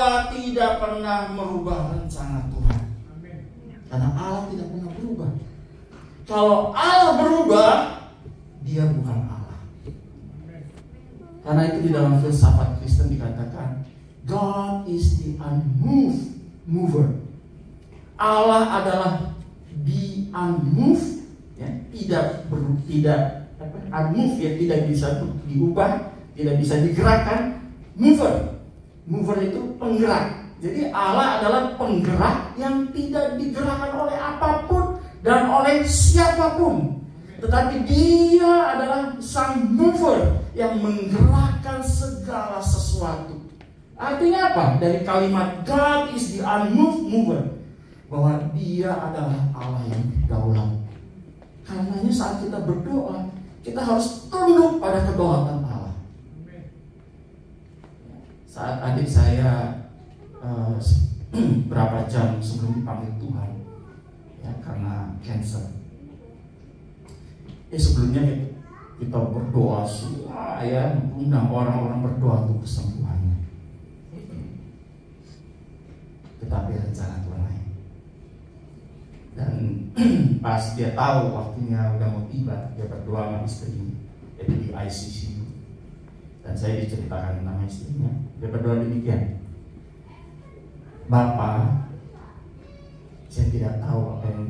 Allah tidak pernah merubah rencana Tuhan. Karena Allah tidak pernah berubah. Kalau Allah berubah, Dia bukan Allah. Karena itu di dalam filsafat Kristen dikatakan God is the unmoved mover. Allah adalah the unmoved, ya, tidak unmoved, ya, tidak bisa diubah, tidak bisa digerakkan. Mover itu penggerak. Jadi Allah adalah penggerak yang tidak digerakkan oleh apapun dan oleh siapapun. Tetapi Dia adalah sang mover yang menggerakkan segala sesuatu. Artinya apa? Dari kalimat God is the unmoved mover, bahwa Dia adalah Allah yang berdaulat. Karenanya saat kita berdoa, kita harus tunduk pada kedaulatan Allah. Saat adik saya berapa jam sebelum dipanggil Tuhan, ya, karena cancer, sebelumnya kita berdoa semua, ya, undang orang-orang berdoa untuk kesembuhannya. Tetapi rencana Tuhan lain. Dan pas dia tahu waktunya udah mau tiba, dia berdoa sama istrinya, jadi di ICU. Dan saya diceritakan nama istrinya, dia berdoa demikian: Bapak, saya tidak tahu apa yang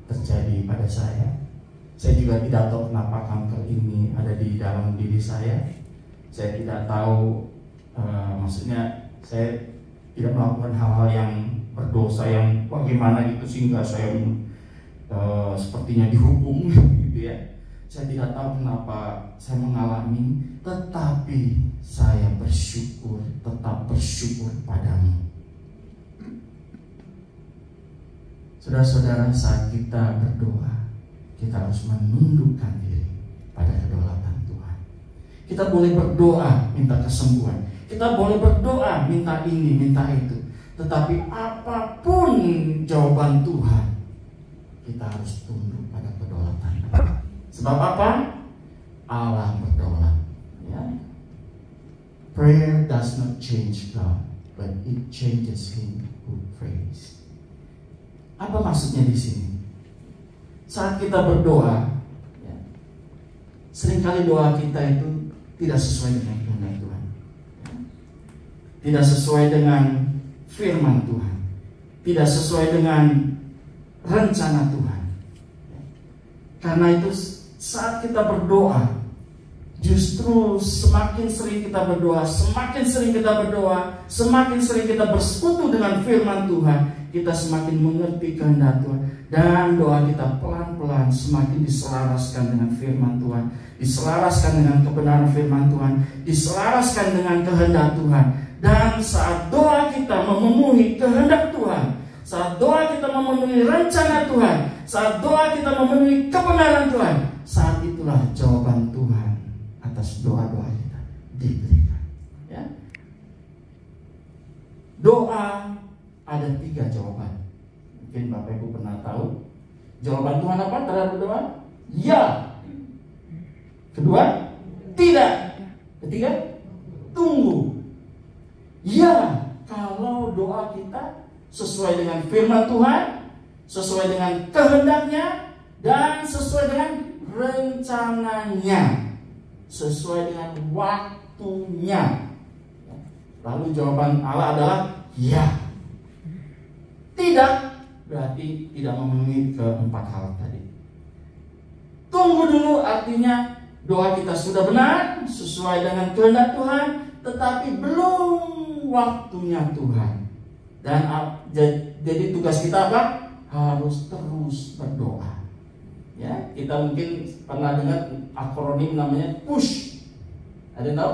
terjadi pada saya. Saya juga tidak tahu kenapa kanker ini ada di dalam diri saya. Saya tidak tahu, maksudnya saya tidak melakukan hal-hal yang berdosa yang bagaimana gitu sehingga saya sepertinya dihukum gitu ya. Saya tidak tahu kenapa saya mengalami, tetapi saya bersyukur, tetap bersyukur padamu. Saudara-saudara, saat kita berdoa, kita harus menundukkan diri pada kedaulatan Tuhan. Kita boleh berdoa minta kesembuhan, kita boleh berdoa minta ini, minta itu, tetapi apapun jawaban Tuhan, kita harus tunduk pada kedaulatan Tuhan. Sebab apa? Allah berdaulat, ya. Prayer does not change God, but it changes Him who prays. Apa maksudnya di sini? Saat kita berdoa, ya, seringkali doa kita itu tidak sesuai dengan kehendak Tuhan, ya. Tidak sesuai dengan firman Tuhan, tidak sesuai dengan rencana Tuhan, ya. Karena itu saat kita berdoa, justru semakin sering kita berdoa, semakin sering kita bersekutu dengan firman Tuhan, kita semakin mengerti kehendak Tuhan, dan doa kita pelan-pelan semakin diselaraskan dengan firman Tuhan, diselaraskan dengan kebenaran firman Tuhan, diselaraskan dengan kehendak Tuhan. Dan saat doa kita memenuhi kehendak Tuhan, saat doa kita memenuhi rencana Tuhan, saat doa kita memenuhi kebenaran Tuhan, saat itulah jawaban Tuhan atas doa-doa kita diberikan, ya. Doa ada 3 jawaban. Mungkin Bapak Ibu pernah tahu jawaban Tuhan apa terhadap doa? Ya. Kedua, tidak. Ketiga, tunggu. Ya, kalau doa kita sesuai dengan firman Tuhan, sesuai dengan kehendaknya, dan sesuai dengan rencananya, sesuai dengan waktunya. Lalu jawaban Allah adalah ya. Tidak berarti tidak memenuhi keempat hal tadi. Tunggu dulu artinya doa kita sudah benar, sesuai dengan kehendak Tuhan, tetapi belum waktunya Tuhan. Dan jadi tugas kita apa? Harus terus berdoa. Ya, kita mungkin pernah dengar akronim namanya PUSH. Ada yang tahu?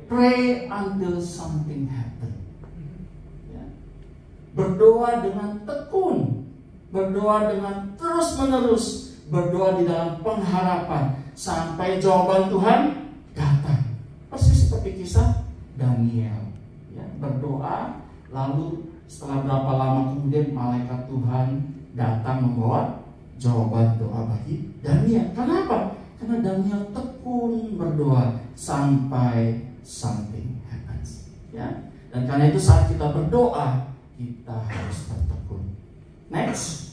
Pray until something happen. Ya. Berdoa dengan tekun, berdoa dengan terus-menerus, berdoa di dalam pengharapan sampai jawaban Tuhan datang. Persis seperti kisah Daniel. Ya, berdoa, lalu setelah berapa lama kemudian malaikat Tuhan datang membawa jawaban doa bagi Daniel. Kenapa? Karena Daniel tekun berdoa sampai something happens. Ya, Dan karena itu saat kita berdoa, kita harus bertekun. Next.